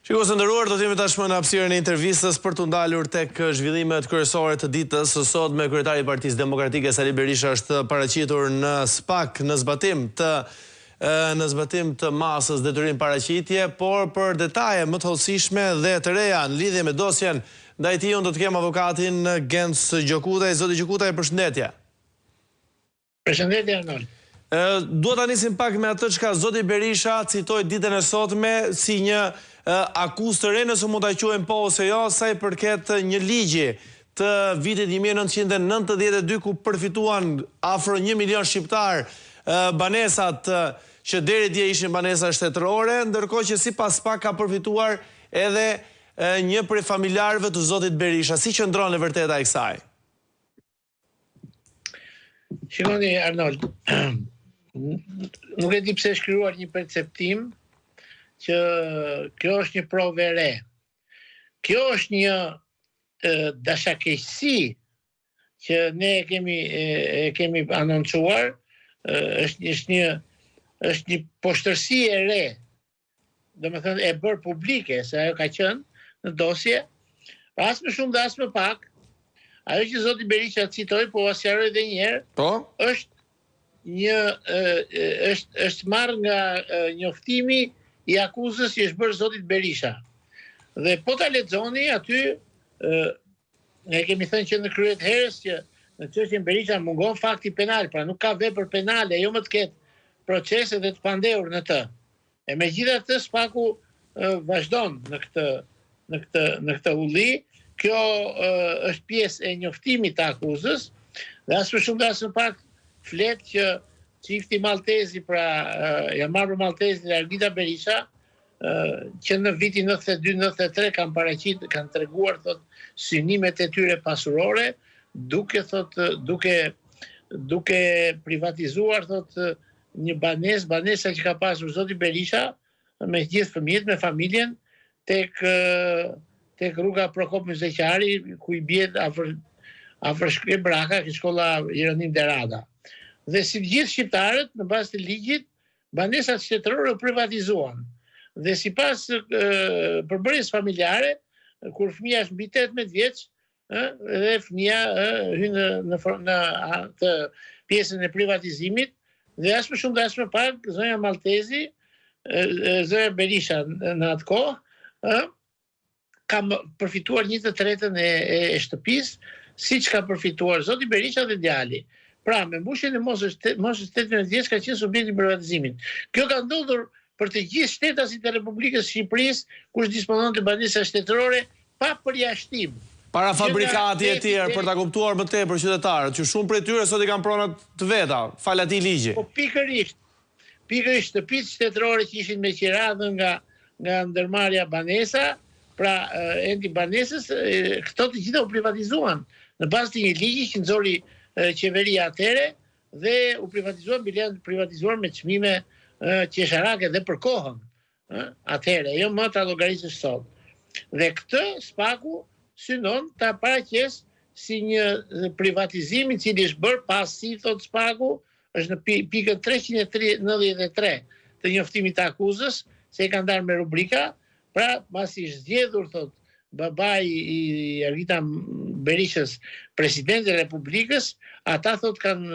Shiko së ndëruar, do t'jemi tashmë në hapësirën e intervistës për të ndalur tek zhvillimet kryesore të ditës. Sot me kryetari i Partisë Demokratike Sali Berisha është paraqitur në SPAK në zbatim të masës detyrim paraqitje, por për detaje më të hollësishme dhe të reja në lidhje me dosjen ndaj tij unë do të kem avokatin Gens Gjokutaj. Zoti Gjokutaj, përshëndetje. Përshëndetje Arnold. Duhet ta nisim pak me atë çka zoti Berisha citoi ditën e sotme si një akuzë të re, nëse mund ta quajmë po ose jo, sa i përket një ligji të vitit 1992 ku përfituan afro 1 milion shqiptar banesat që deri dje ishin banesa shtetërore, ndërkohë që sipas SPAK ka përfituar edhe një prej familjarëve të zotit Berisha. Si qëndron e vërteta e kësaj? Shikoni Arnold, nuk e di pse shkruar një perceptim që kjo është një provë e re. Kjo është një dashakeqësi që ne e kemi anoncuar, është një poshtërsi e re, domethënë e bërë publike, se ajo ka qenë në dosje, as më shumë dhe as më pak. Ajo që zoti Berisha citoi, po asjaroj edhe një herë, është marrë nga njoftimi i akuzës që është bërë zotit Berisha. Dhe po ta lexoni aty, ne kemi thënë që në kryet herës që në çështjen Berisha mungon fakti penal, pra nuk ka vepër penale, jo më të ketë procese dhe të pandehur në të. E megjithatë SPAK-u vazhdon në këtë ulli. Kjo është pjesë e njoftimit të akuzës, dhe as më shumë dhe as më pak flet që çifti maltezi, pra Jamar Maltezi dhe Argita Berisha, që në vitin 92-93 kanë treguar synimet e tyre pasurore, duke privatizuar një banesa që ka pasur zoti Berisha me gjithë fëmijët, me familjen tek rruga Prokop Mysleqari, ku i bie afër Shkël Braka, shkolla Jeronim Derada. Dhe si të gjithë shqiptarët, në bazë të ligjit, banesat shtetërore u privatizuan. Dhe sipas përbërjes familjare, kur fëmia është mbi 18 vjeç, dhe fëmia hyn në atë pjesën e privatizimit, dhe as më shumë dhe as më pak zonja Maltezi, zonja Berisha në atë kohë, kam përfituar 1/3 e shtëpisë, siç ka përfituar zoti Berisha dhe djali. Pra, me mbushjen e moshës 18 vjeç ka qenë subjekt i privatizimit. Kjo ka ndodhur për të gjithë shtetasit e Republikës së Shqipërisë, kush disponon të banesa shtetërore pa përjashtim. Para fabrikati e tjerë, për ta kuptuar më tepër qytetarët, që shumë prej tyre sot i kanë pronat të veta, fal atij ligji. Po pikërisht shtëpitë shtetërore që ishin me qiradhën nga ndërmarrja banesa, pra endi banesës, këto të gjitha u privatizuan në bazë të një ligji që nxori qeveria atëre dhe u privatizuan, bilen privatizuar me çmime qesharake dhe për kohën atëre, jo më ta llogarisësh sot. Dhe këtë SPAK-u synon ta paraqes si një privatizim i cili është bërë pasi, thot SPAK-u, është në pikën 393 të njoftimit të akuzës, se e kanë ndarë me rubrika. Pra, pasi zgjedhur, thot, babai i Argita Berishës, presidenti i Republikës, ata thot kanë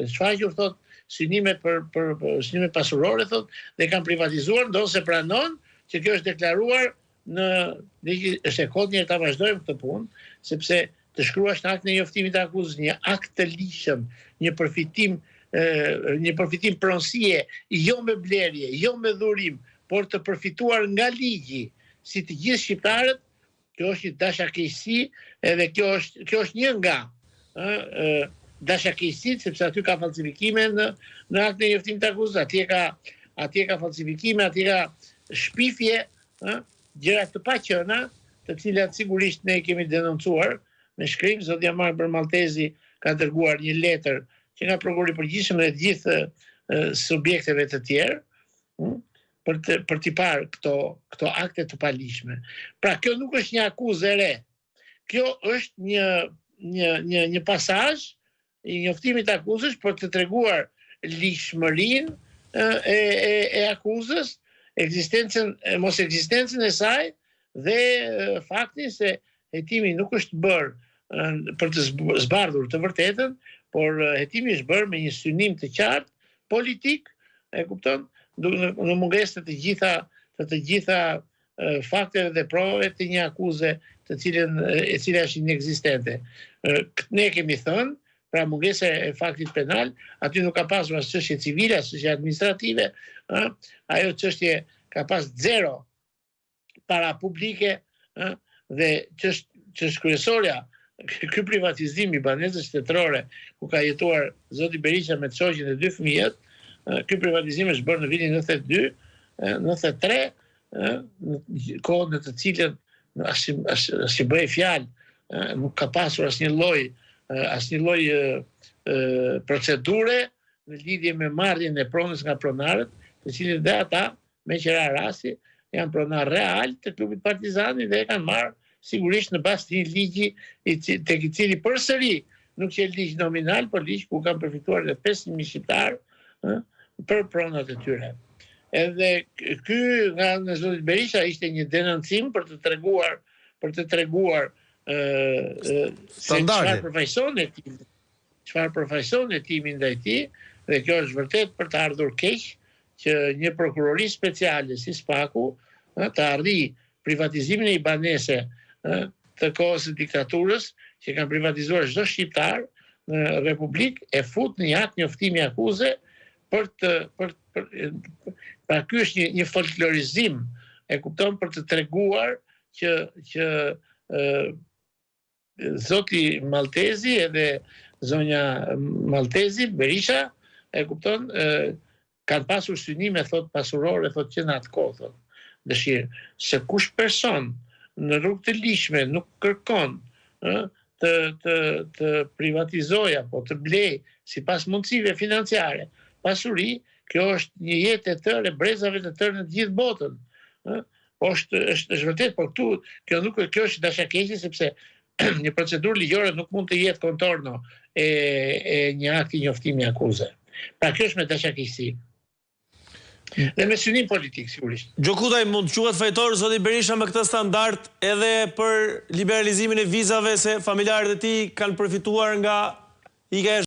shfaqur thot synime synime pasurore, thot, dhe kanë privatizuar, ndonse pranon që kjo është deklaruar është e kodë njërë ta vazhdojmë këtë punë, sepse të shkruash në aktin e njoftimit të akuzës një akt të lishëm, një përfitim pronësie, jo me blerje, jo me dhurim, por të përfituar nga ligji, si të gjithë shqiptarët, kjo është një dashakeqësi, edhe kjo është një nga dashakeqësitë, sepse aty ka falsifikime në aktin e njoftimit të akuzës, atje ka falsifikime, atje ka shpifje, gjëra të paqëna, të cilat sigurisht ne kemi denoncuar me shkrim. Zoti Jamar Maltezi ka dërguar një letër që nga prokurori i përgjithshëm dhe të gjithë subjekteve të tjerë, për t'i parë këto akte të palishme. Pra, kjo nuk është një akuzë e re. Kjo është një pasazh i njoftimit të akuzës për të treguar lishmërinë e akuzës, mos ekzistencën e saj dhe faktin se hetimi nuk është bërë për të zbardhur të vërtetën, por hetimi është bërë me një synim të qartë politik, e kupton, në mungesë të gjitha fakteve dhe provave të një akuze e cila është inekzistente. Ne kemi thënë, pra mungesa e faktit penal, aty nuk ka pasur as çështje civile, as çështje administrative, ajo çështje ka pas zero para publike, dhe ç'është kryesorja, ky privatizim i banesës shtetërore, ku ka jetuar zoti Berisha me shoqin e 2 fëmijët, ky privatizim është bërë në vitin 92, 93, në kohën në të cilën as i bëj fjalë, nuk ka pasur asnjë lloj procedure në lidhje me marrjen e pronës nga pronarët, të cilët dhe ata, me qëra rasti, janë pronar real të klubit Partizani dhe e kanë marrë sigurisht në bazë të një ligji tek i cili përsëri nuk që ligj nominal, por ligj ku kanë përfituar edhe 500.000 shqiptarë për pronat e tyre. Edhe ky nga në zotit Berisha ishte një denoncim për të treguar se çfarë përfaqëson hetimi ndaj tij, dhe kjo është vërtet për të ardhur keq që një prokurori speciale si Spaku të arri privatizimin e një banese të kohës së diktaturës, që kanë privatizuar çdo shqiptar në Republikë, e fut në një akt njoftimi akuze pra ky është një folklorizim, e kupton, për të treguar që zoti Maltezi edhe zonja Maltezi, Berisha, e kupton, kanë pasur synime, thot, pasurore, thot, që në atë kohë, thot, dëshirë, se kush person në rrugë të ligjshme nuk kërkon të privatizoj apo të blej sipas mundësive financiare pasuri, kjo është një jetë e tërë e brezave të tërë në të gjithë botën. Është vërtet, por kjo është dashakeqje, sepse një procedurë ligjore nuk mund të jetë kontorno e një akti njoftimi akuze. Pra kjo është me dashakeqësi. Dhe me synim politik, sigurisht. Gjokutaj, mund të quhet fajtor zoti Berisha me këtë standard edhe për liberalizimin e vizave, se familjarët e tij kanë përfituar nga